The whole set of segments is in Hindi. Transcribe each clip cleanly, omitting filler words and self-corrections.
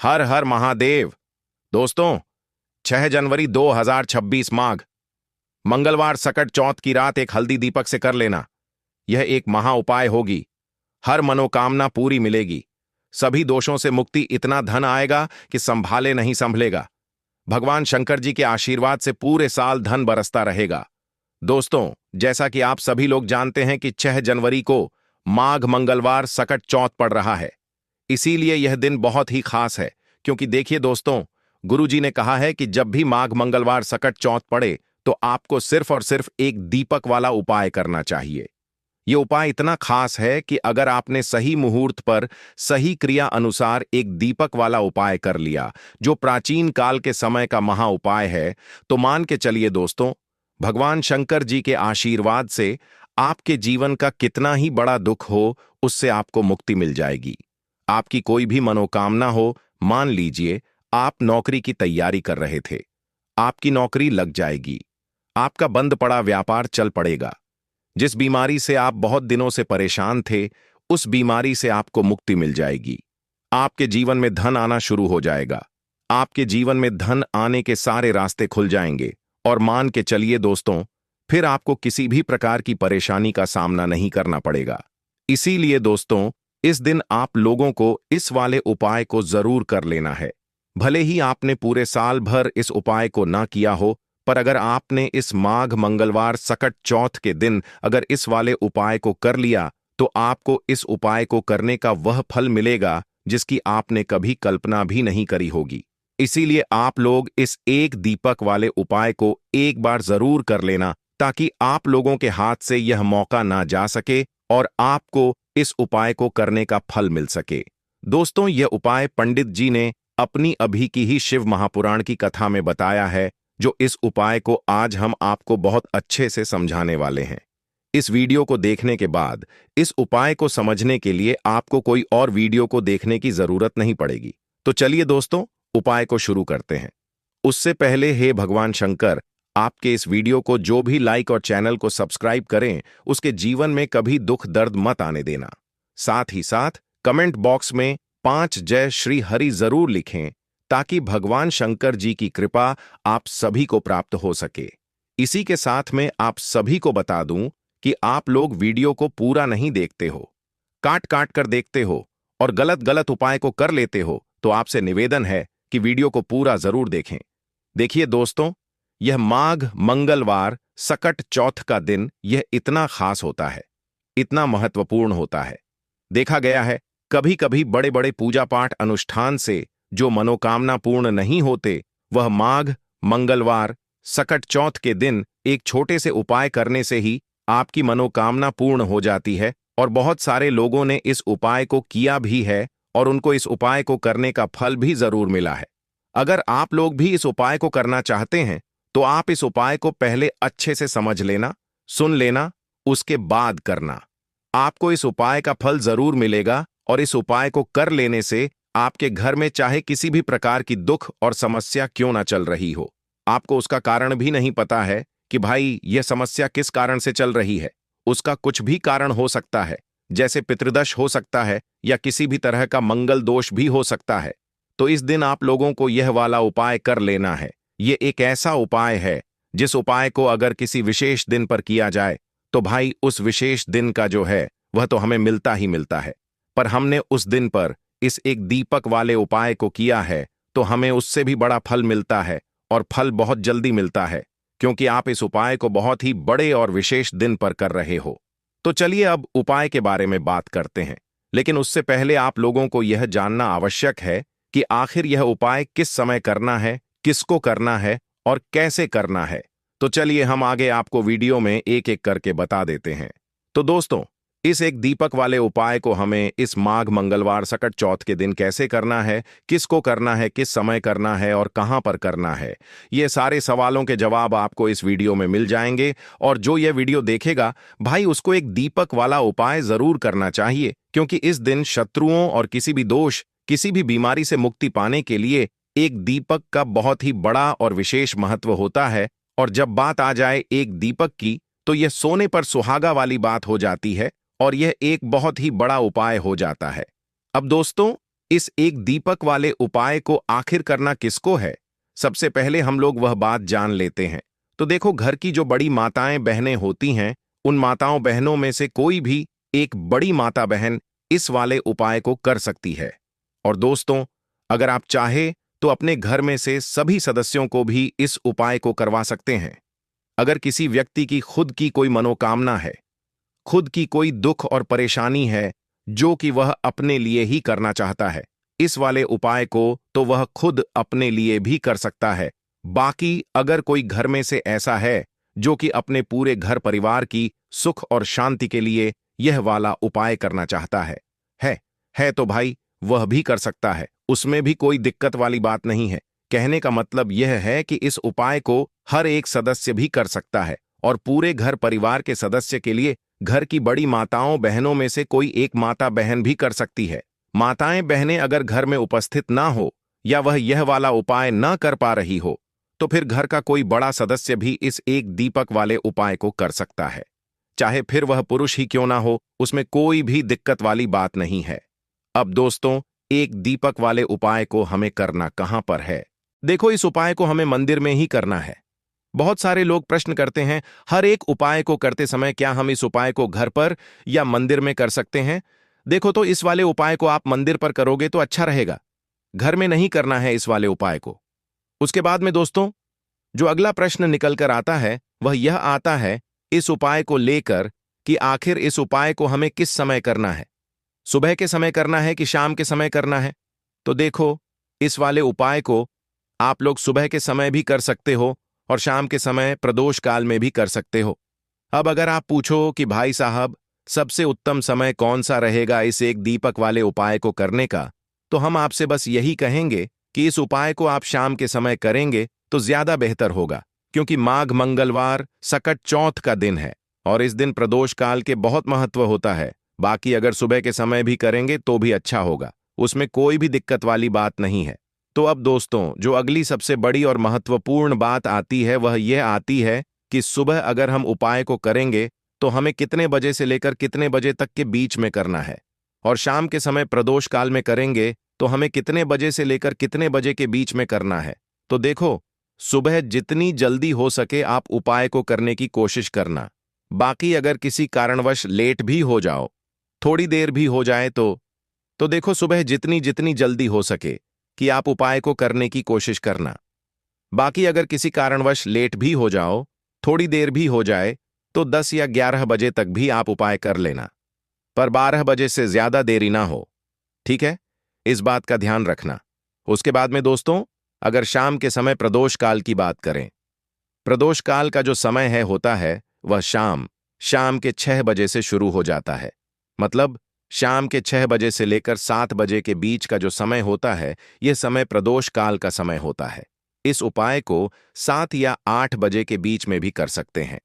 हर हर महादेव। दोस्तों, 6 जनवरी 2026 माघ मंगलवार सकट चौथ की रात एक हल्दी दीपक से कर लेना। यह एक महा उपाय होगी। हर मनोकामना पूरी मिलेगी। सभी दोषों से मुक्ति, इतना धन आएगा कि संभाले नहीं संभलेगा। भगवान शंकर जी के आशीर्वाद से पूरे साल धन बरसता रहेगा। दोस्तों, जैसा कि आप सभी लोग जानते हैं कि 6 जनवरी को माघ मंगलवार सकट चौथ पड़ रहा है। इसीलिए यह दिन बहुत ही खास है, क्योंकि देखिए दोस्तों, गुरुजी ने कहा है कि जब भी माघ मंगलवार सकट चौथ पड़े तो आपको सिर्फ और सिर्फ एक दीपक वाला उपाय करना चाहिए। यह उपाय इतना खास है कि अगर आपने सही मुहूर्त पर सही क्रिया अनुसार एक दीपक वाला उपाय कर लिया, जो प्राचीन काल के समय का महा उपाय है, तो मान के चलिए दोस्तों, भगवान शंकर जी के आशीर्वाद से आपके जीवन का कितना ही बड़ा दुख हो, उससे आपको मुक्ति मिल जाएगी। आपकी कोई भी मनोकामना हो, मान लीजिए आप नौकरी की तैयारी कर रहे थे, आपकी नौकरी लग जाएगी। आपका बंद पड़ा व्यापार चल पड़ेगा। जिस बीमारी से आप बहुत दिनों से परेशान थे, उस बीमारी से आपको मुक्ति मिल जाएगी। आपके जीवन में धन आना शुरू हो जाएगा। आपके जीवन में धन आने के सारे रास्ते खुल जाएंगे। और मान के चलिए दोस्तों, फिर आपको किसी भी प्रकार की परेशानी का सामना नहीं करना पड़ेगा। इसीलिए दोस्तों, इस दिन आप लोगों को इस वाले उपाय को जरूर कर लेना है। भले ही आपने पूरे साल भर इस उपाय को ना किया हो, पर अगर आपने इस माघ मंगलवार सकट चौथ के दिन अगर इस वाले उपाय को कर लिया, तो आपको इस उपाय को करने का वह फल मिलेगा जिसकी आपने कभी कल्पना भी नहीं करी होगी। इसीलिए आप लोग इस एक दीपक वाले उपाय को एक बार जरूर कर लेना, ताकि आप लोगों के हाथ से यह मौका ना जा सके और आपको इस उपाय को करने का फल मिल सके। दोस्तों, यह उपाय पंडित जी ने अपनी अभी की ही शिव महापुराण की कथा में बताया है, जो इस उपाय को आज हम आपको बहुत अच्छे से समझाने वाले हैं। इस वीडियो को देखने के बाद इस उपाय को समझने के लिए आपको कोई और वीडियो को देखने की जरूरत नहीं पड़ेगी। तो चलिए दोस्तों, उपाय को शुरू करते हैं। उससे पहले हे भगवान शंकर, आपके इस वीडियो को जो भी लाइक और चैनल को सब्सक्राइब करें, उसके जीवन में कभी दुख दर्द मत आने देना। साथ ही साथ कमेंट बॉक्स में 5 जय श्री हरि जरूर लिखें, ताकि भगवान शंकर जी की कृपा आप सभी को प्राप्त हो सके। इसी के साथ में आप सभी को बता दूं कि आप लोग वीडियो को पूरा नहीं देखते हो, काट काट कर देखते हो और गलत गलत उपाय को कर लेते हो, तो आपसे निवेदन है कि वीडियो को पूरा जरूर देखें। देखिए दोस्तों, यह माघ मंगलवार सकट चौथ का दिन यह इतना खास होता है, इतना महत्वपूर्ण होता है। देखा गया है, कभी कभी बड़े बड़े पूजा पाठ अनुष्ठान से जो मनोकामना पूर्ण नहीं होते, वह माघ मंगलवार सकट चौथ के दिन एक छोटे से उपाय करने से ही आपकी मनोकामना पूर्ण हो जाती है। और बहुत सारे लोगों ने इस उपाय को किया भी है और उनको इस उपाय को करने का फल भी जरूर मिला है। अगर आप लोग भी इस उपाय को करना चाहते हैं, तो आप इस उपाय को पहले अच्छे से समझ लेना, सुन लेना, उसके बाद करना। आपको इस उपाय का फल जरूर मिलेगा और इस उपाय को कर लेने से आपके घर में चाहे किसी भी प्रकार की दुख और समस्या क्यों ना चल रही हो, आपको उसका कारण भी नहीं पता है कि भाई यह समस्या किस कारण से चल रही है। उसका कुछ भी कारण हो सकता है, जैसे पितृदोष हो सकता है या किसी भी तरह का मंगल दोष भी हो सकता है। तो इस दिन आप लोगों को यह वाला उपाय कर लेना है। ये एक ऐसा उपाय है जिस उपाय को अगर किसी विशेष दिन पर किया जाए, तो भाई उस विशेष दिन का जो है वह तो हमें मिलता ही मिलता है। पर हमने उस दिन पर इस एक दीपक वाले उपाय को किया है, तो हमें उससे भी बड़ा फल मिलता है और फल बहुत जल्दी मिलता है, क्योंकि आप इस उपाय को बहुत ही बड़े और विशेष दिन पर कर रहे हो। तो चलिए अब उपाय के बारे में बात करते हैं। लेकिन उससे पहले आप लोगों को यह जानना आवश्यक है कि आखिर यह उपाय किस समय करना है, किसको करना है और कैसे करना है। तो चलिए हम आगे आपको वीडियो में एक एक करके बता देते हैं। तो दोस्तों, इस एक दीपक वाले उपाय को हमें इस माघ मंगलवार सकट चौथ के दिन कैसे करना है, किसको करना है, किस समय करना है और कहां पर करना है, ये सारे सवालों के जवाब आपको इस वीडियो में मिल जाएंगे। और जो यह वीडियो देखेगा भाई, उसको एक दीपक वाला उपाय जरूर करना चाहिए, क्योंकि इस दिन शत्रुओं और किसी भी दोष, किसी भी बीमारी से मुक्ति पाने के लिए एक दीपक का बहुत ही बड़ा और विशेष महत्व होता है। और जब बात आ जाए एक दीपक की, तो यह सोने पर सुहागा वाली बात हो जाती है और यह एक बहुत ही बड़ा उपाय हो जाता है। अब दोस्तों, इस एक दीपक वाले उपाय को आखिर करना किसको है? सबसे पहले हम लोग वह बात जान लेते हैं। तो देखो, घर की जो बड़ी माताएं बहनें होती हैं, उन माताओं बहनों में से कोई भी एक बड़ी माता बहन इस वाले उपाय को कर सकती है। और दोस्तों, अगर आप चाहे तो अपने घर में से सभी सदस्यों को भी इस उपाय को करवा सकते हैं। अगर किसी व्यक्ति की खुद की कोई मनोकामना है, खुद की कोई दुख और परेशानी है जो कि वह अपने लिए ही करना चाहता है, इस वाले उपाय को तो वह खुद अपने लिए भी कर सकता है। बाकी अगर कोई घर में से ऐसा है जो कि अपने पूरे घर परिवार की सुख और शांति के लिए यह वाला उपाय करना चाहता है तो भाई वह भी कर सकता है, उसमें भी कोई दिक्कत वाली बात नहीं है। कहने का मतलब यह है कि इस उपाय को हर एक सदस्य भी कर सकता है और पूरे घर परिवार के सदस्य के लिए घर की बड़ी माताओं बहनों में से कोई एक माता बहन भी कर सकती है। माताएं बहनें अगर घर में उपस्थित ना हो या वह यह वाला उपाय ना कर पा रही हो तो फिर घर का कोई बड़ा सदस्य भी इस एक दीपक वाले उपाय को कर सकता है, चाहे फिर वह पुरुष ही क्यों ना हो, उसमें कोई भी दिक्कत वाली बात नहीं है। अब दोस्तों, एक दीपक वाले उपाय को हमें करना कहां पर है? देखो, इस उपाय को हमें मंदिर में ही करना है। बहुत सारे लोग प्रश्न करते हैं, हर एक उपाय को करते समय क्या हम इस उपाय को घर पर या मंदिर में कर सकते हैं? देखो, तो इस वाले उपाय को आप मंदिर पर करोगे तो अच्छा रहेगा, घर में नहीं करना है इस वाले उपाय को। उसके बाद में दोस्तों, जो अगला प्रश्न निकल कर आता है वह यह आता है इस उपाय को लेकर कि आखिर इस उपाय को हमें किस समय करना है, सुबह के समय करना है कि शाम के समय करना है? तो देखो, इस वाले उपाय को आप लोग सुबह के समय भी कर सकते हो और शाम के समय प्रदोष काल में भी कर सकते हो। अब अगर आप पूछो कि भाई साहब, सबसे उत्तम समय कौन सा रहेगा इस एक दीपक वाले उपाय को करने का, तो हम आपसे बस यही कहेंगे कि इस उपाय को आप शाम के समय करेंगे तो ज्यादा बेहतर होगा, क्योंकि माघ मंगलवार सकट चौथ का दिन है और इस दिन प्रदोष काल के बहुत महत्व होता है। बाकी अगर सुबह के समय भी करेंगे तो भी अच्छा होगा, उसमें कोई भी दिक्कत वाली बात नहीं है। तो अब दोस्तों, जो अगली सबसे बड़ी और महत्वपूर्ण बात आती है वह यह आती है कि सुबह अगर हम उपाय को करेंगे तो हमें कितने बजे से लेकर कितने बजे तक के बीच में करना है, और शाम के समय प्रदोष काल में करेंगे तो हमें कितने बजे से लेकर कितने बजे के बीच में करना है। तो देखो, सुबह जितनी जल्दी हो सके आप उपाय को करने की कोशिश करना। बाकी अगर किसी कारणवश लेट भी हो जाओ, थोड़ी देर भी हो जाए तो देखो, सुबह जितनी जितनी जल्दी हो सके कि आप उपाय को करने की कोशिश करना। बाकी अगर किसी कारणवश लेट भी हो जाओ, थोड़ी देर भी हो जाए, तो 10 या 11 बजे तक भी आप उपाय कर लेना, पर 12 बजे से ज्यादा देरी ना हो, ठीक है? इस बात का ध्यान रखना। उसके बाद में दोस्तों, अगर शाम के समय प्रदोष काल की बात करें, प्रदोष काल का जो समय होता है वह शाम के 6 बजे से शुरू हो जाता है। मतलब शाम के 6 बजे से लेकर 7 बजे के बीच का जो समय होता है, यह समय प्रदोष काल का समय होता है। इस उपाय को 7 या 8 बजे के बीच में भी कर सकते हैं।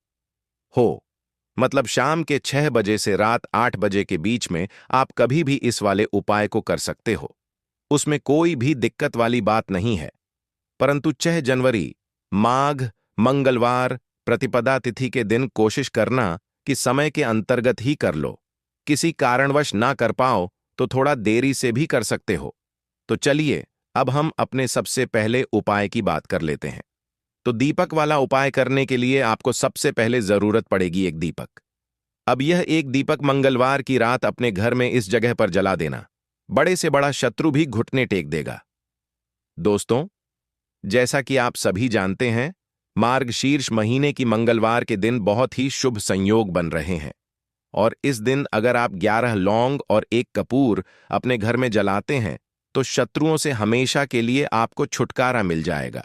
मतलब शाम के 6 बजे से रात 8 बजे के बीच में आप कभी भी इस वाले उपाय को कर सकते हो, उसमें कोई भी दिक्कत वाली बात नहीं है। परंतु 6 जनवरी माघ मंगलवार प्रतिपदा तिथि के दिन कोशिश करना कि समय के अंतर्गत ही कर लो। किसी कारणवश ना कर पाओ तो थोड़ा देरी से भी कर सकते हो। तो चलिए, अब हम अपने सबसे पहले उपाय की बात कर लेते हैं। तो दीपक वाला उपाय करने के लिए आपको सबसे पहले जरूरत पड़ेगी एक दीपक। अब यह एक दीपक मंगलवार की रात अपने घर में इस जगह पर जला देना, बड़े से बड़ा शत्रु भी घुटने टेक देगा। दोस्तों, जैसा कि आप सभी जानते हैं, मार्गशीर्ष महीने की मंगलवार के दिन बहुत ही शुभ संयोग बन रहे हैं और इस दिन अगर आप 11 लौंग और 1 कपूर अपने घर में जलाते हैं तो शत्रुओं से हमेशा के लिए आपको छुटकारा मिल जाएगा।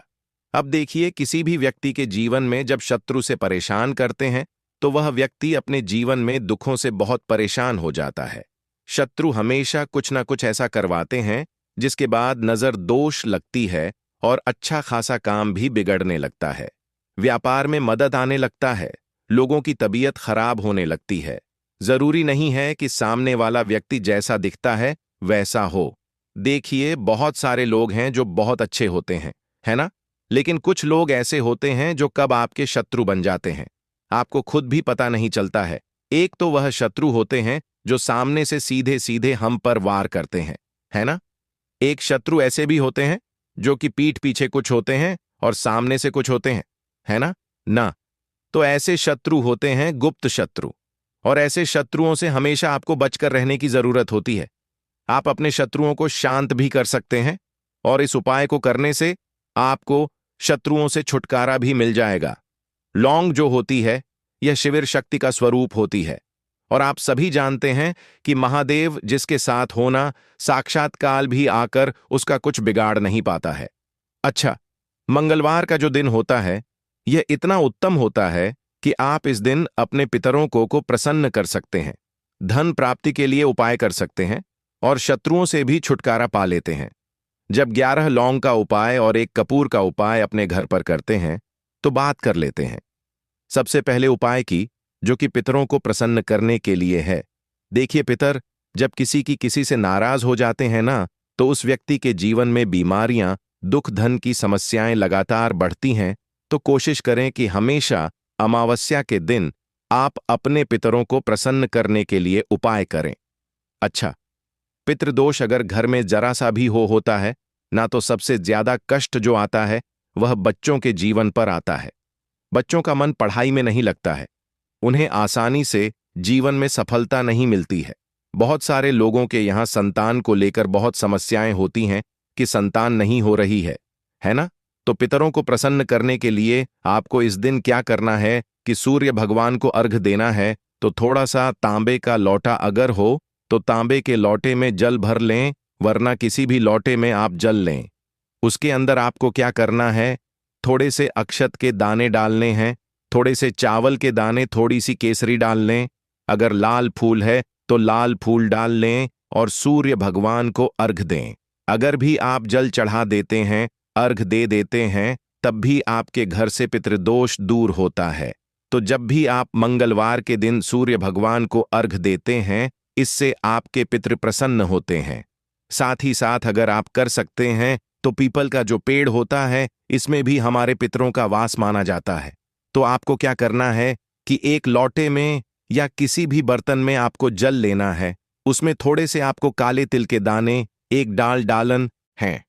अब देखिए, किसी भी व्यक्ति के जीवन में जब शत्रु से परेशान करते हैं तो वह व्यक्ति अपने जीवन में दुखों से बहुत परेशान हो जाता है। शत्रु हमेशा कुछ ना कुछ ऐसा करवाते हैं जिसके बाद नजर दोष लगती है और अच्छा खासा काम भी बिगड़ने लगता है। व्यापार में मदद आने लगता है, लोगों की तबीयत खराब होने लगती है। जरूरी नहीं है कि सामने वाला व्यक्ति जैसा दिखता है वैसा हो। देखिए, बहुत सारे लोग हैं जो बहुत अच्छे होते हैं, है ना? लेकिन कुछ लोग ऐसे होते हैं जो कब आपके शत्रु बन जाते हैं, आपको खुद भी पता नहीं चलता है। एक तो वह शत्रु होते हैं जो सामने से सीधे सीधे हम पर वार करते हैं, है ना? एक शत्रु ऐसे भी होते हैं जो कि पीठ पीछे कुछ होते हैं और सामने से कुछ होते हैं, है ना? ना। तो ऐसे शत्रु होते हैं गुप्त शत्रु, और ऐसे शत्रुओं से हमेशा आपको बचकर रहने की जरूरत होती है। आप अपने शत्रुओं को शांत भी कर सकते हैं, और इस उपाय को करने से आपको शत्रुओं से छुटकारा भी मिल जाएगा। लौंग जो होती है, यह शिविर शक्ति का स्वरूप होती है, और आप सभी जानते हैं कि महादेव जिसके साथ होना, साक्षात काल भी आकर उसका कुछ बिगाड़ नहीं पाता है। अच्छा, मंगलवार का जो दिन होता है, यह इतना उत्तम होता है कि आप इस दिन अपने पितरों को प्रसन्न कर सकते हैं, धन प्राप्ति के लिए उपाय कर सकते हैं, और शत्रुओं से भी छुटकारा पा लेते हैं। जब 11 लौंग का उपाय और 1 कपूर का उपाय अपने घर पर करते हैं, तो बात कर लेते हैं। सबसे पहले उपाय की, जो कि पितरों को प्रसन्न करने के लिए है। देखिए पितर, जब किसी से नाराज हो जाते हैं ना, तो उस व्यक्ति के जीवन में बीमारियां, दुख, धन की समस्याएं लगातार बढ़ती हैं। तो कोशिश करें कि हमेशा अमावस्या के दिन आप अपने पितरों को प्रसन्न करने के लिए उपाय करें। अच्छा, पितृदोष अगर घर में जरा सा भी होता है ना, तो सबसे ज्यादा कष्ट जो आता है वह बच्चों के जीवन पर आता है। बच्चों का मन पढ़ाई में नहीं लगता है, उन्हें आसानी से जीवन में सफलता नहीं मिलती है। बहुत सारे लोगों के यहाँ संतान को लेकर बहुत समस्याएं होती हैं कि संतान नहीं हो रही है ना? तो पितरों को प्रसन्न करने के लिए आपको इस दिन क्या करना है कि सूर्य भगवान को अर्घ देना है। तो थोड़ा सा तांबे का लोटा अगर हो तो तांबे के लोटे में जल भर लें, वरना किसी भी लोटे में आप जल लें। उसके अंदर आपको क्या करना है, थोड़े से अक्षत के दाने डालने हैं, थोड़े से चावल के दाने, थोड़ी सी केसरी डाल लें। अगर लाल फूल है तो लाल फूल डाल लें और सूर्य भगवान को अर्घ दें। अगर भी आप जल चढ़ा देते हैं, अर्घ दे देते हैं, तब भी आपके घर से पितृदोष दूर होता है। तो जब भी आप मंगलवार के दिन सूर्य भगवान को अर्घ देते हैं, इससे आपके पितृ प्रसन्न होते हैं। साथ ही साथ अगर आप कर सकते हैं तो पीपल का जो पेड़ होता है, इसमें भी हमारे पितरों का वास माना जाता है। तो आपको क्या करना है कि एक लोटे में या किसी भी बर्तन में आपको जल लेना है, उसमें थोड़े से आपको काले तिल के दाने, 1 डाल डालन है,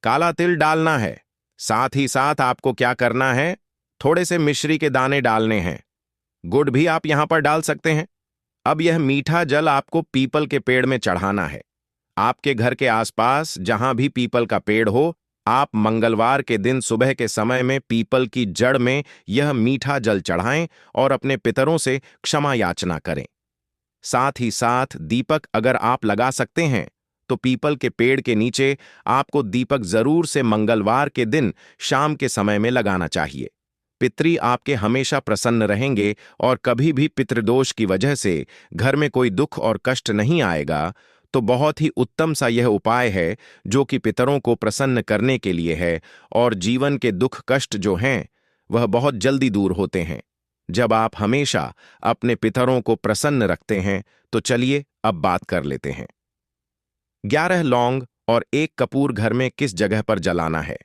काला तिल डालना है। साथ ही साथ आपको क्या करना है, थोड़े से मिश्री के दाने डालने हैं। गुड़ भी आप यहां पर डाल सकते हैं। अब यह मीठा जल आपको पीपल के पेड़ में चढ़ाना है। आपके घर के आसपास जहां भी पीपल का पेड़ हो, आप मंगलवार के दिन सुबह के समय में पीपल की जड़ में यह मीठा जल चढ़ाएं और अपने पितरों से क्षमा याचना करें। साथ ही साथ दीपक अगर आप लगा सकते हैं तो पीपल के पेड़ के नीचे आपको दीपक जरूर से मंगलवार के दिन शाम के समय में लगाना चाहिए। पितृ आपके हमेशा प्रसन्न रहेंगे और कभी भी पितृदोष की वजह से घर में कोई दुख और कष्ट नहीं आएगा। तो बहुत ही उत्तम सा यह उपाय है जो कि पितरों को प्रसन्न करने के लिए है, और जीवन के दुख कष्ट जो हैं वह बहुत जल्दी दूर होते हैं जब आप हमेशा अपने पितरों को प्रसन्न रखते हैं। तो चलिए अब बात कर लेते हैं। 11 लौंग और 1 कपूर घर में किस जगह पर जलाना है,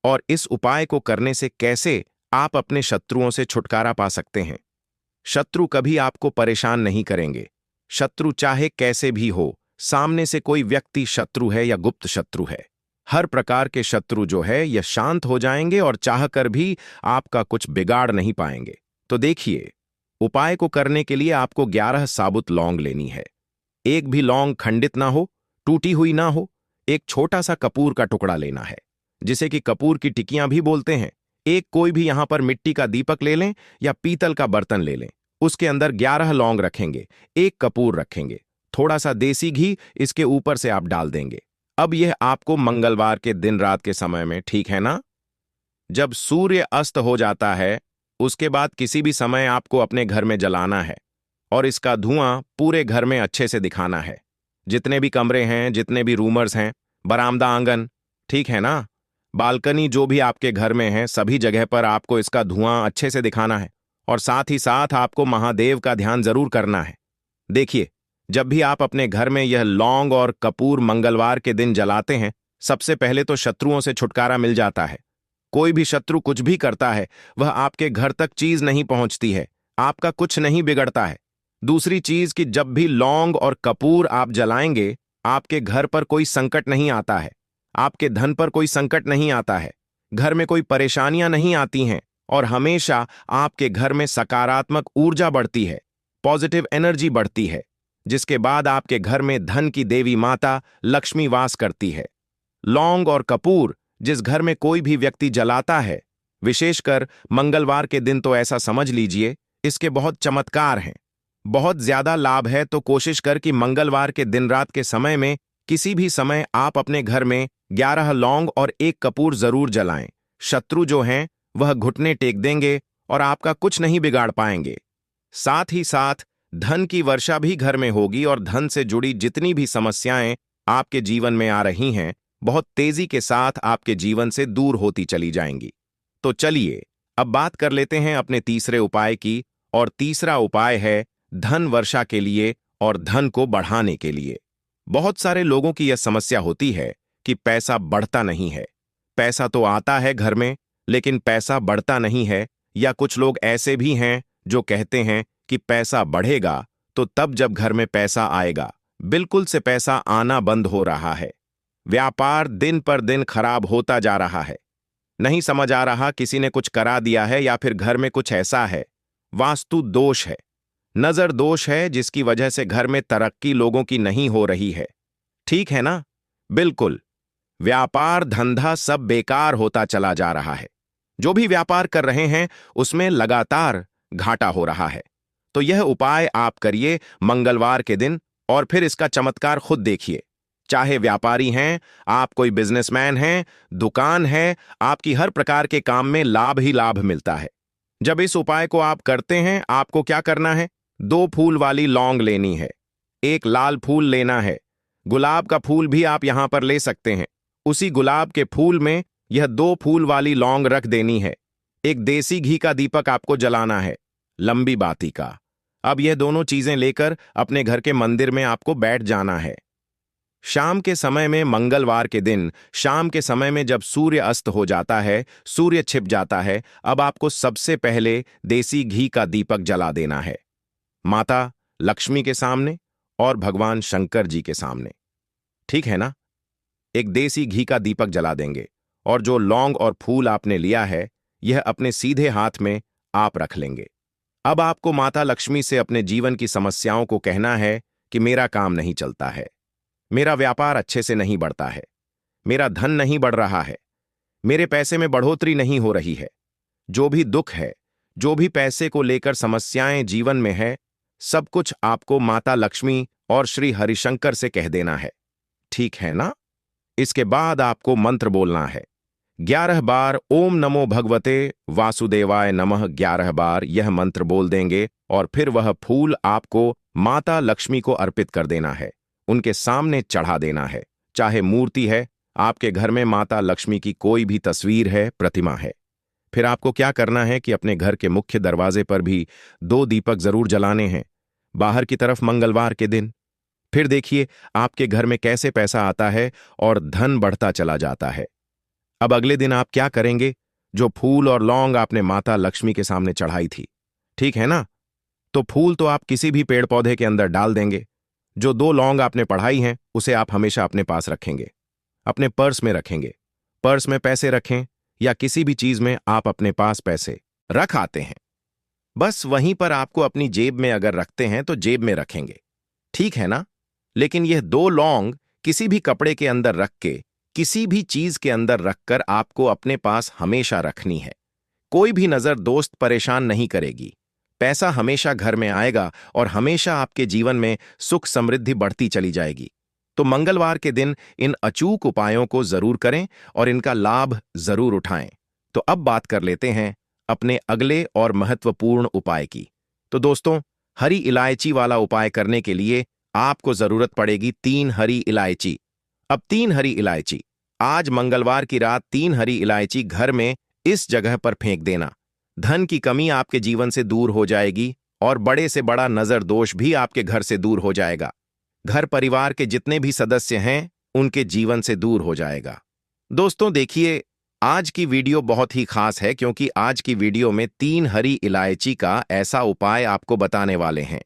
और इस उपाय को करने से कैसे आप अपने शत्रुओं से छुटकारा पा सकते हैं। शत्रु कभी आपको परेशान नहीं करेंगे। शत्रु चाहे कैसे भी हो, सामने से कोई व्यक्ति शत्रु है या गुप्त शत्रु है, हर प्रकार के शत्रु जो है यह शांत हो जाएंगे और चाहकर भी आपका कुछ बिगाड़ नहीं पाएंगे। तो देखिए, उपाय को करने के लिए आपको 11 साबुत लौंग लेनी है। एक भी लौंग खंडित ना हो, टूटी हुई ना हो। एक छोटा सा कपूर का टुकड़ा लेना है, जिसे कि कपूर की टिकियां भी बोलते हैं। एक कोई भी यहां पर मिट्टी का दीपक ले लें या पीतल का बर्तन ले लें। उसके अंदर 11 लौंग रखेंगे, 1 कपूर रखेंगे, थोड़ा सा देसी घी इसके ऊपर से आप डाल देंगे। अब यह आपको मंगलवार के दिन रात के समय में, ठीक है ना? जब सूर्य अस्त हो जाता है, उसके बाद किसी भी समय आपको अपने घर में जलाना है, और इसका धुआं पूरे घर में अच्छे से दिखाना है। जितने भी कमरे हैं, जितने भी रूमर्स हैं, बरामदा, आंगन, ठीक है ना, बालकनी, जो भी आपके घर में है, सभी जगह पर आपको इसका धुआं अच्छे से दिखाना है। और साथ ही साथ आपको महादेव का ध्यान जरूर करना है। देखिए, जब भी आप अपने घर में यह लौंग और कपूर मंगलवार के दिन जलाते हैं, सबसे पहले तो शत्रुओं से छुटकारा मिल जाता है। कोई भी शत्रु कुछ भी करता है, वह आपके घर तक चीज नहीं पहुंचती है, आपका कुछ नहीं बिगड़ता है। दूसरी चीज कि जब भी लौंग और कपूर आप जलाएंगे, आपके घर पर कोई संकट नहीं आता है, आपके धन पर कोई संकट नहीं आता है, घर में कोई परेशानियां नहीं आती हैं और हमेशा आपके घर में सकारात्मक ऊर्जा बढ़ती है, पॉजिटिव एनर्जी बढ़ती है, जिसके बाद आपके घर में धन की देवी माता लक्ष्मी वास करती है। लौंग और कपूर जिस घर में कोई भी व्यक्ति जलाता है, विशेषकर मंगलवार के दिन, तो ऐसा समझ लीजिए इसके बहुत चमत्कार हैं, बहुत ज्यादा लाभ है। तो कोशिश कर कि मंगलवार के दिन रात के समय में किसी भी समय आप अपने घर में 11 लौंग और 1 कपूर जरूर जलाएं। शत्रु जो हैं वह घुटने टेक देंगे और आपका कुछ नहीं बिगाड़ पाएंगे। साथ ही साथ धन की वर्षा भी घर में होगी और धन से जुड़ी जितनी भी समस्याएं आपके जीवन में आ रही हैं, बहुत तेजी के साथ आपके जीवन से दूर होती चली जाएंगी। तो चलिए अब बात कर लेते हैं अपने तीसरे उपाय की, और तीसरा उपाय है धन वर्षा के लिए और धन को बढ़ाने के लिए। बहुत सारे लोगों की यह समस्या होती है कि पैसा बढ़ता नहीं है। पैसा तो आता है घर में, लेकिन पैसा बढ़ता नहीं है। या कुछ लोग ऐसे भी हैं जो कहते हैं कि पैसा बढ़ेगा तो तब जब घर में पैसा आएगा। बिल्कुल से पैसा आना बंद हो रहा है। व्यापार दिन पर दिन खराब होता जा रहा है। नहीं समझ आ रहा, किसी ने कुछ करा दिया है या फिर घर में कुछ ऐसा है, वास्तु दोष है, नजर दोष है, जिसकी वजह से घर में तरक्की लोगों की नहीं हो रही है। ठीक है ना? बिल्कुल। व्यापार धंधा सब बेकार होता चला जा रहा है। जो भी व्यापार कर रहे हैं उसमें लगातार घाटा हो रहा है। तो यह उपाय आप करिए मंगलवार के दिन और फिर इसका चमत्कार खुद देखिए। चाहे व्यापारी हैं, आप कोई बिजनेसमैन हैं, दुकान है, आपकी हर प्रकार के काम में लाभ ही लाभ मिलता है। जब इस उपाय को आप करते हैं, आपको क्या करना है? 2 फूल वाली लौंग लेनी है, 1 लाल फूल लेना है, गुलाब का फूल भी आप यहां पर ले सकते हैं। उसी गुलाब के फूल में यह 2 फूल वाली लौंग रख देनी है। एक देसी घी का दीपक आपको जलाना है, लंबी बाती का। अब यह दोनों चीजें लेकर अपने घर के मंदिर में आपको बैठ जाना है। शाम के समय में, मंगलवार के दिन शाम के समय में जब सूर्य अस्त हो जाता है, सूर्य छिप जाता है, अब आपको सबसे पहले देसी घी का दीपक जला देना है, माता लक्ष्मी के सामने और भगवान शंकर जी के सामने। ठीक है ना? एक देसी घी का दीपक जला देंगे और जो लौंग और फूल आपने लिया है, यह अपने सीधे हाथ में आप रख लेंगे। अब आपको माता लक्ष्मी से अपने जीवन की समस्याओं को कहना है कि मेरा काम नहीं चलता है, मेरा व्यापार अच्छे से नहीं बढ़ता है, मेरा धन नहीं बढ़ रहा है, मेरे पैसे में बढ़ोतरी नहीं हो रही है। जो भी दुख है, जो भी पैसे को लेकर समस्याएं जीवन में है, सब कुछ आपको माता लक्ष्मी और श्री हरिशंकर से कह देना है। ठीक है ना? इसके बाद आपको मंत्र बोलना है 11 बार। ओम नमो भगवते वासुदेवाय नमः 11 बार यह मंत्र बोल देंगे और फिर वह फूल आपको माता लक्ष्मी को अर्पित कर देना है, उनके सामने चढ़ा देना है। चाहे मूर्ति है, आपके घर में माता लक्ष्मी की कोई भी तस्वीर है, प्रतिमा है। फिर आपको क्या करना है कि अपने घर के मुख्य दरवाजे पर भी 2 दीपक जरूर जलाने हैं, बाहर की तरफ मंगलवार के दिन। फिर देखिए आपके घर में कैसे पैसा आता है और धन बढ़ता चला जाता है। अब अगले दिन आप क्या करेंगे? जो फूल और लौंग आपने माता लक्ष्मी के सामने चढ़ाई थी, ठीक है ना, तो फूल तो आप किसी भी पेड़ पौधे के अंदर डाल देंगे। जो 2 लौंग आपने पढ़ाई हैं उसे आप हमेशा अपने पास रखेंगे, अपने पर्स में रखेंगे। पर्स में पैसे रखें या किसी भी चीज में आप अपने पास पैसे रख आते हैं, बस वहीं पर आपको अपनी जेब में अगर रखते हैं तो जेब में रखेंगे। ठीक है ना? लेकिन यह 2 लौंग किसी भी कपड़े के अंदर रख के, किसी भी चीज के अंदर रखकर आपको अपने पास हमेशा रखनी है। कोई भी नजर दोस्त परेशान नहीं करेगी। पैसा हमेशा घर में आएगा और हमेशा आपके जीवन में सुख समृद्धि बढ़ती चली जाएगी। तो मंगलवार के दिन इन अचूक उपायों को जरूर करें और इनका लाभ जरूर उठाएं। तो अब बात कर लेते हैं अपने अगले और महत्वपूर्ण उपाय की। तो दोस्तों, हरी इलायची वाला उपाय करने के लिए आपको जरूरत पड़ेगी 3 हरी इलायची। अब 3 हरी इलायची, आज मंगलवार की रात 3 हरी इलायची घर में इस जगह पर फेंक देना। धन की कमी आपके जीवन से दूर हो जाएगी और बड़े से बड़ा नजर दोष भी आपके घर से दूर हो जाएगा। घर परिवार के जितने भी सदस्य हैं उनके जीवन से दूर हो जाएगा। दोस्तों देखिए, आज की वीडियो बहुत ही खास है क्योंकि आज की वीडियो में 3 हरी इलायची का ऐसा उपाय आपको बताने वाले हैं।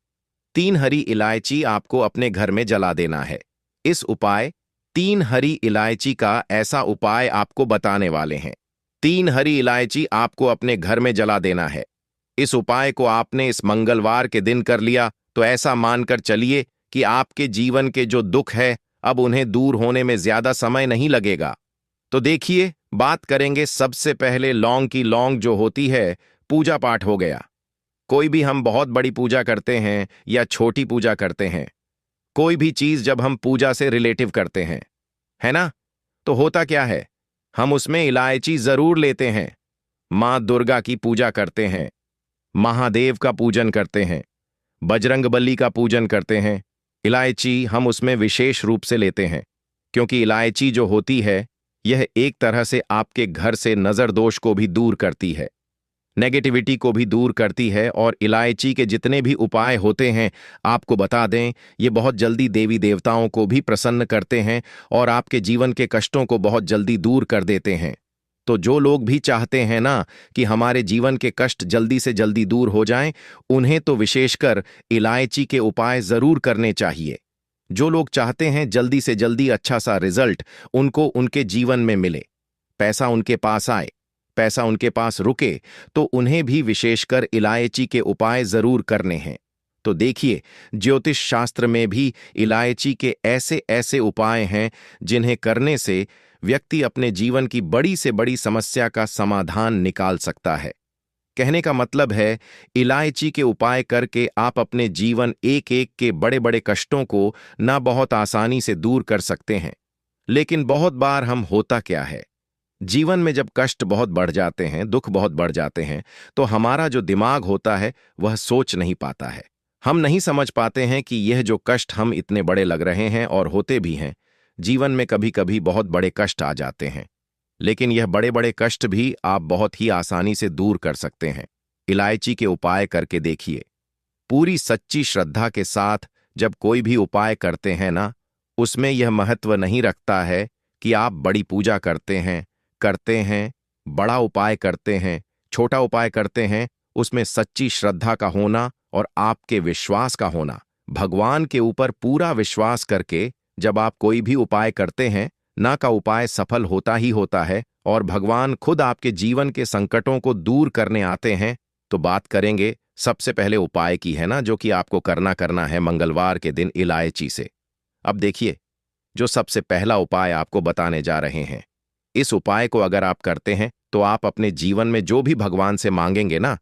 3 हरी इलायची आपको अपने घर में जला देना है। इस उपाय 3 हरी इलायची का ऐसा उपाय आपको बताने वाले हैं। 3 हरी इलायची आपको अपने घर में जला देना है। इस उपाय को आपने इस मंगलवार के दिन कर लिया तो ऐसा मानकर चलिए कि आपके जीवन के जो दुख है अब उन्हें दूर होने में ज्यादा समय नहीं लगेगा। तो देखिए, बात करेंगे सबसे पहले लौंग की। लौंग जो होती है, पूजा पाठ हो गया। कोई भी हम बहुत बड़ी पूजा करते हैं या छोटी पूजा करते हैं, कोई भी चीज जब हम पूजा से रिलेटिव करते हैं, है ना, तो होता क्या है, हम उसमें इलायची जरूर लेते हैं। मां दुर्गा की पूजा करते हैं, महादेव का पूजन करते हैं, बजरंगबली का पूजन करते हैं। इलायची हम उसमें विशेष रूप से लेते हैं, क्योंकि इलायची जो होती है यह एक तरह से आपके घर से नजर दोष को भी दूर करती है, नेगेटिविटी को भी दूर करती है। और इलायची के जितने भी उपाय होते हैं, आपको बता दें, ये बहुत जल्दी देवी देवताओं को भी प्रसन्न करते हैं और आपके जीवन के कष्टों को बहुत जल्दी दूर कर देते हैं। तो जो लोग भी चाहते हैं ना कि हमारे जीवन के कष्ट जल्दी से जल्दी दूर हो जाएं, उन्हें तो विशेषकर इलायची के उपाय जरूर करने चाहिए। जो लोग चाहते हैं जल्दी से जल्दी अच्छा सा रिजल्ट उनको उनके जीवन में मिले, पैसा उनके पास आए, पैसा उनके पास रुके, तो उन्हें भी विशेषकर इलायची के उपाय जरूर करने हैं। तो देखिए, ज्योतिष शास्त्र में भी इलायची के ऐसे ऐसे उपाय हैं जिन्हें करने से व्यक्ति अपने जीवन की बड़ी से बड़ी समस्या का समाधान निकाल सकता है। कहने का मतलब है, इलायची के उपाय करके आप अपने जीवन एक एक के बड़े बड़े कष्टों को ना बहुत आसानी से दूर कर सकते हैं। लेकिन बहुत बार हम होता क्या है, जीवन में जब कष्ट बहुत बढ़ जाते हैं, दुख बहुत बढ़ जाते हैं, तो हमारा जो दिमाग होता है वह सोच नहीं पाता है। हम नहीं समझ पाते हैं कि यह जो कष्ट हम इतने बड़े लग रहे हैं, और होते भी हैं, जीवन में कभी कभी बहुत बड़े कष्ट आ जाते हैं। लेकिन यह बड़े बड़े कष्ट भी आप बहुत ही आसानी से दूर कर सकते हैं। इलायची के उपाय करके देखिए। पूरी सच्ची श्रद्धा के साथ जब कोई भी उपाय करते हैं ना, उसमें यह महत्व नहीं रखता है कि आप बड़ी पूजा करते हैं, बड़ा उपाय करते हैं, छोटा उपाय करते हैं। उसमें सच्ची श्रद्धा का होना और आपके विश्वास का होना, भगवान के ऊपर पूरा विश्वास करके जब आप कोई भी उपाय करते हैं ना, का उपाय सफल होता ही होता है और भगवान खुद आपके जीवन के संकटों को दूर करने आते हैं। तो बात करेंगे सबसे पहले उपाय की, है ना, जो कि आपको करना है मंगलवार के दिन इलायची से। अब देखिए, जो सबसे पहला उपाय आपको बताने जा रहे हैं, इस उपाय को अगर आप करते हैं तो आप अपने जीवन में जो भी भगवान से मांगेंगे ना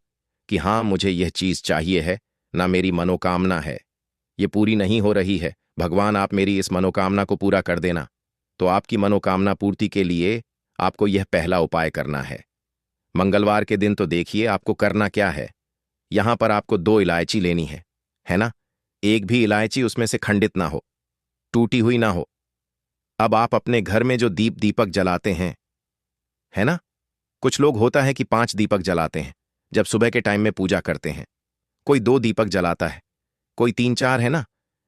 कि हाँ मुझे यह चीज चाहिए है, ना मेरी मनोकामना है, ये पूरी नहीं हो रही है, भगवान आप मेरी इस मनोकामना को पूरा कर देना, तो आपकी मनोकामना पूर्ति के लिए आपको यह पहला उपाय करना है। मंगलवार के दिन तो देखिए आपको करना क्या है। यहां पर आपको 2 इलायची लेनी है ना। एक भी इलायची उसमें से खंडित ना हो, टूटी हुई ना हो। अब आप अपने घर में जो दीपक जलाते हैं, है ना, कुछ लोग होता है कि 5 दीपक जलाते हैं जब सुबह के टाइम में पूजा करते हैं। कोई 2 दीपक जलाता है, कोई 3-4, है ना,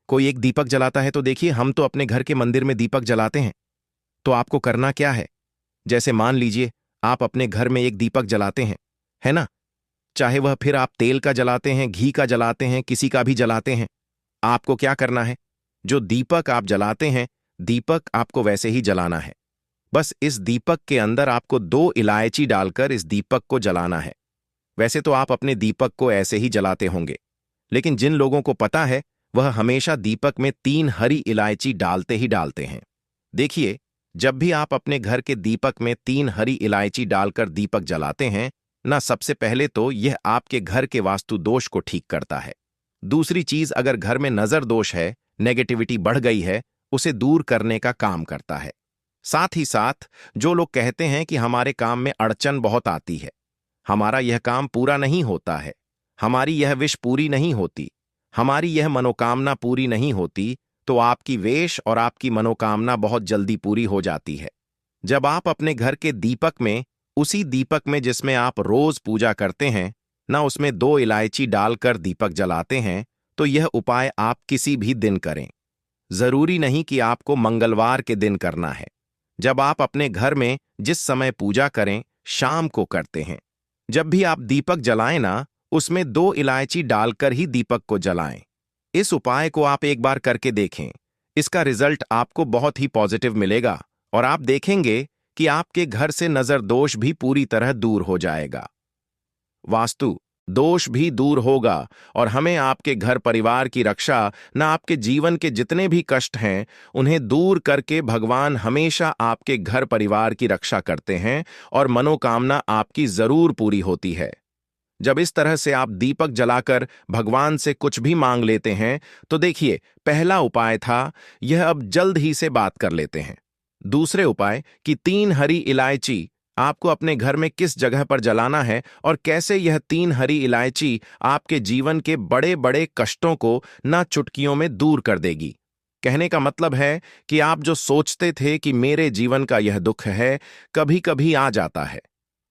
कोई 1 दीपक जलाता है। तो देखिए, हम तो अपने घर के मंदिर में दीपक जलाते हैं। तो आपको करना क्या है, जैसे मान लीजिए आप अपने घर में 1 दीपक जलाते हैं, है ना, चाहे वह फिर आप तेल का जलाते हैं, घी का जलाते हैं, किसी का भी जलाते हैं, आपको क्या करना है, जो दीपक आप जलाते हैं, दीपक आपको वैसे ही जलाना है। बस इस दीपक के अंदर आपको 2 इलायची डालकर इस दीपक को जलाना है। वैसे तो आप अपने दीपक को ऐसे ही जलाते होंगे, लेकिन जिन लोगों को पता है वह हमेशा दीपक में 3 हरी इलायची डालते ही डालते हैं। देखिए, जब भी आप अपने घर के दीपक में 3 हरी इलायची डालकर दीपक जलाते हैं ना, सबसे पहले तो यह आपके घर के वास्तु दोष को ठीक करता है। दूसरी चीज, अगर घर में नजर दोष है, नेगेटिविटी बढ़ गई है, उसे दूर करने का काम करता है। साथ ही साथ जो लोग कहते हैं कि हमारे काम में अड़चन बहुत आती है, हमारा यह काम पूरा नहीं होता है, हमारी यह विश पूरी नहीं होती, हमारी यह मनोकामना पूरी नहीं होती, तो आपकी वेश और आपकी मनोकामना बहुत जल्दी पूरी हो जाती है। जब आप अपने घर के दीपक में, उसी दीपक में जिसमें आप रोज पूजा करते हैं ना, उसमें 2 इलायची डालकर दीपक जलाते हैं, तो यह उपाय आप किसी भी दिन करें। जरूरी नहीं कि आपको मंगलवार के दिन करना है। जब आप अपने घर में जिस समय पूजा करें, शाम को करते हैं, जब भी आप दीपक जलाएं ना, उसमें 2 इलायची डालकर ही दीपक को जलाएं। इस उपाय को आप एक बार करके देखें। इसका रिजल्ट आपको बहुत ही पॉजिटिव मिलेगा और आप देखेंगे कि आपके घर से नजर दोष भी पूरी तरह दूर हो जाएगा। वास्तु दोष भी दूर होगा और हमें आपके घर परिवार की रक्षा, न आपके जीवन के जितने भी कष्ट हैं उन्हें दूर करके भगवान हमेशा आपके घर परिवार की रक्षा करते हैं और मनोकामना आपकी जरूर पूरी होती है। जब इस तरह से आप दीपक जलाकर भगवान से कुछ भी मांग लेते हैं तो देखिए, पहला उपाय था यह, अब जल्द ही से बात कर लेते हैं। दूसरे उपाय कि 3 हरी इलायची आपको अपने घर में किस जगह पर जलाना है और कैसे यह 3 हरी इलायची आपके जीवन के बड़े बड़े कष्टों को ना चुटकियों में दूर कर देगी। कहने का मतलब है कि आप जो सोचते थे कि मेरे जीवन का यह दुख है, कभी कभी आ जाता है।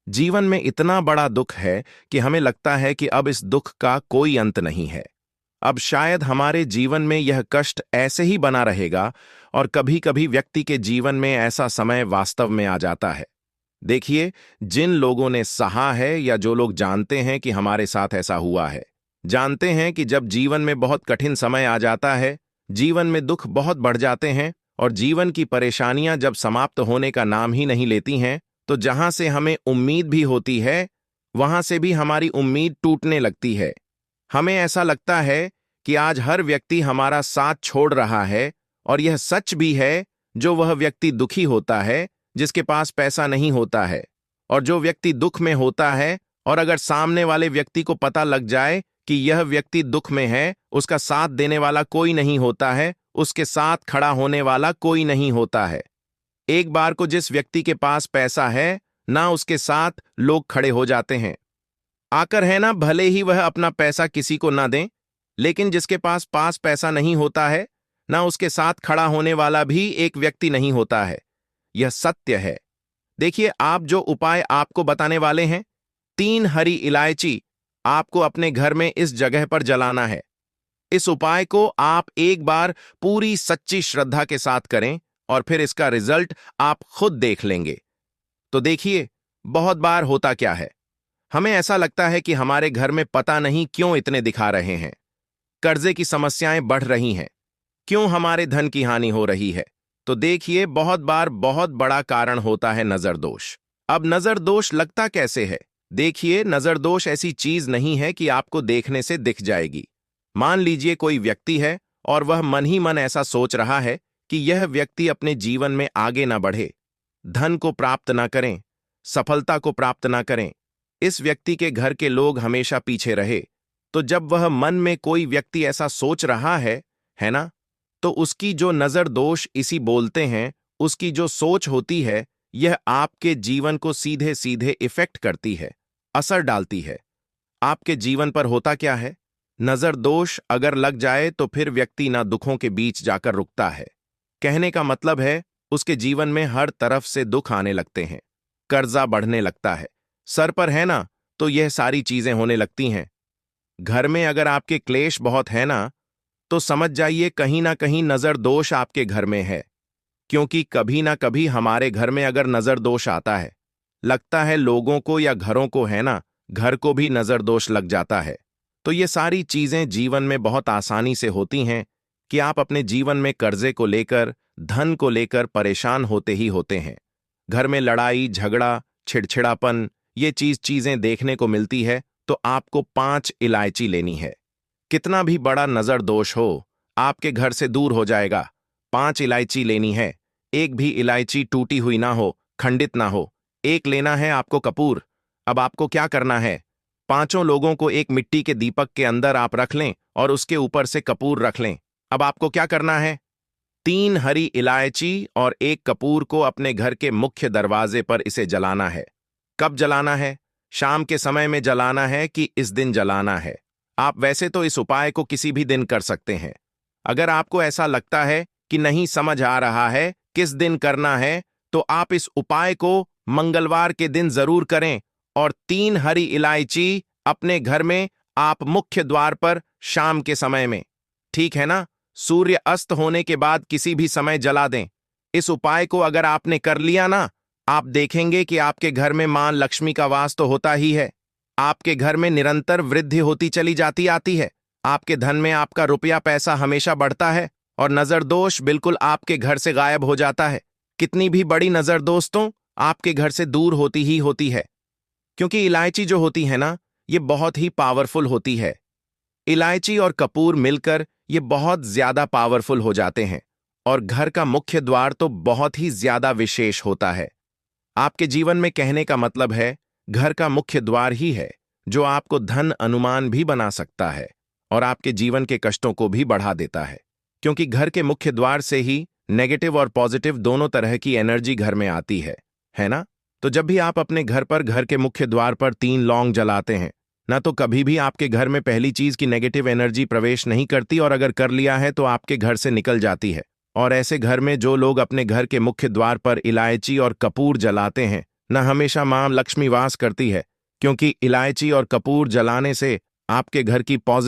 जीवन में इतना बड़ा दुख है कि हमें लगता है कि अब इस दुख का कोई अंत नहीं है। अब शायद हमारे जीवन में यह कष्ट ऐसे ही बना रहेगा और कभी कभी व्यक्ति के जीवन में ऐसा समय वास्तव में आ जाता है। देखिए, जिन लोगों ने सहा है या जो लोग जानते हैं कि हमारे साथ ऐसा हुआ है, जानते हैं कि जब जीवन में बहुत कठिन समय आ जाता है, जीवन में दुख बहुत बढ़ जाते हैं और जीवन की परेशानियां जब समाप्त होने का नाम ही नहीं लेती हैं, तो जहां से हमें उम्मीद भी होती है वहां से भी हमारी उम्मीद टूटने लगती है। हमें ऐसा लगता है कि आज हर व्यक्ति हमारा साथ छोड़ रहा है और यह सच भी है। जो वह व्यक्ति दुखी होता है, जिसके पास पैसा नहीं होता है, और जो व्यक्ति दुख में होता है और अगर सामने वाले व्यक्ति को पता लग जाए कि यह व्यक्ति दुख में है, उसका साथ देने वाला कोई नहीं होता है, उसके साथ खड़ा होने वाला कोई नहीं होता है। एक बार को जिस व्यक्ति के पास पैसा है, ना उसके साथ लोग खड़े हो जाते हैं। आकर है ना, भले ही वह अपना पैसा किसी को ना दें, लेकिन जिसके पास पैसा नहीं होता है, ना उसके साथ खड़ा होने वाला भी एक व्यक्ति नहीं होता है। यह सत्य है। देखिए, आप जो उपाय आपको बताने वाले हैं, 3 हरी इलायची आपको अपने घर में इस जगह पर जलाना है। इस उपाय को आप एक बार पूरी सच्ची श्रद्धा के साथ करें और फिर इसका रिजल्ट आप खुद देख लेंगे। तो देखिए, बहुत बार होता क्या है, हमें ऐसा लगता है कि हमारे घर में पता नहीं क्यों इतने दिखा रहे हैं, कर्जे की समस्याएं बढ़ रही हैं, क्यों हमारे धन की हानि हो रही है। तो देखिए, बहुत बार बहुत बड़ा कारण होता है नजर दोष। अब नजर दोष लगता कैसे है? देखिए, नजर दोष ऐसी चीज नहीं है कि आपको देखने से दिख जाएगी। मान लीजिए कोई व्यक्ति है और वह मन ही मन ऐसा सोच रहा है कि यह व्यक्ति अपने जीवन में आगे ना बढ़े, धन को प्राप्त ना करें, सफलता को प्राप्त ना करें, इस व्यक्ति के घर के लोग हमेशा पीछे रहे। तो जब वह मन में कोई व्यक्ति ऐसा सोच रहा है ना, तो उसकी जो नजर दोष इसी बोलते हैं, उसकी जो सोच होती है, यह आपके जीवन को सीधे सीधे इफेक्ट करती है, असर डालती है। आपके जीवन पर होता क्या है, नजर दोष अगर लग जाए तो फिर व्यक्ति ना दुखों के बीच जाकर रुकता है। कहने का मतलब है, उसके जीवन में हर तरफ से दुख आने लगते हैं, कर्जा बढ़ने लगता है, सर पर है ना, तो यह सारी चीजें होने लगती हैं। घर में अगर आपके क्लेश बहुत है ना, तो समझ जाइए कहीं ना कहीं नजर दोष आपके घर में है। क्योंकि कभी ना कभी हमारे घर में अगर नजर दोष आता है, लगता है लोगों को या घरों को है ना, घर को भी नजर दोष लग जाता है। तो ये सारी चीजें जीवन में बहुत आसानी से होती हैं कि आप अपने जीवन में कर्जे को लेकर, धन को लेकर परेशान होते ही होते हैं। घर में लड़ाई झगड़ा, छिड़छिड़ापन, ये चीजें देखने को मिलती है। तो आपको 5 इलायची लेनी है। कितना भी बड़ा नजर दोष हो, आपके घर से दूर हो जाएगा। 5 इलायची लेनी है। एक भी इलायची टूटी हुई ना हो, खंडित ना हो। एक लेना है आपको कपूर। अब आपको क्या करना है, 5 लोगों को एक मिट्टी के दीपक के अंदर आप रख लें और उसके ऊपर से कपूर रख लें। अब आपको क्या करना है, 3 हरी इलायची और 1 कपूर को अपने घर के मुख्य दरवाजे पर इसे जलाना है। कब जलाना है? शाम के समय में जलाना है कि इस दिन जलाना है? आप वैसे तो इस उपाय को किसी भी दिन कर सकते हैं। अगर आपको ऐसा लगता है कि नहीं समझ आ रहा है किस दिन करना है, तो आप इस उपाय को मंगलवार के दिन जरूर करें और 3 हरी इलायची अपने घर में आप मुख्य द्वार पर शाम के समय में, ठीक है ना, सूर्य अस्त होने के बाद किसी भी समय जला दें। इस उपाय को अगर आपने कर लिया ना, आप देखेंगे कि आपके घर में मां लक्ष्मी का वास तो होता ही है। आपके घर में निरंतर वृद्धि होती चली जाती आती है। आपके धन में आपका रुपया पैसा हमेशा बढ़ता है और नजरदोष बिल्कुल आपके घर से गायब हो जाता है। कितनी भी बड़ी नजर दोस्तों आपके घर से दूर होती ही होती है, क्योंकि इलायची जो होती है ना, ये बहुत ही पावरफुल होती है। इलायची और कपूर मिलकर ये बहुत ज्यादा पावरफुल हो जाते हैं और घर का मुख्य द्वार तो बहुत ही ज्यादा विशेष होता है। आपके जीवन में कहने का मतलब है घर का मुख्य द्वार ही है जो आपको धन अनुमान भी बना सकता है और आपके जीवन के कष्टों को भी बढ़ा देता है, क्योंकि घर के मुख्य द्वार से ही नेगेटिव और पॉजिटिव दोनों तरह की एनर्जी घर में आती है ना? तो जब भी आप अपने घर पर घर के मुख्य द्वार पर 3 लौंग जलाते हैं ना, तो कभी भी आपके घर में पहली चीज की नेगेटिव एनर्जी प्रवेश नहीं करती, और अगर कर लिया है तो आपके घर से निकल जाती है। और ऐसे घर में जो लोग अपने घर के मुख्य द्वार पर इलायची और कपूर जलाते हैं न, हमेशा मां लक्ष्मी वास करती है, क्योंकि इलायची और कपूर जलाने से आपके घर की पॉजिटिव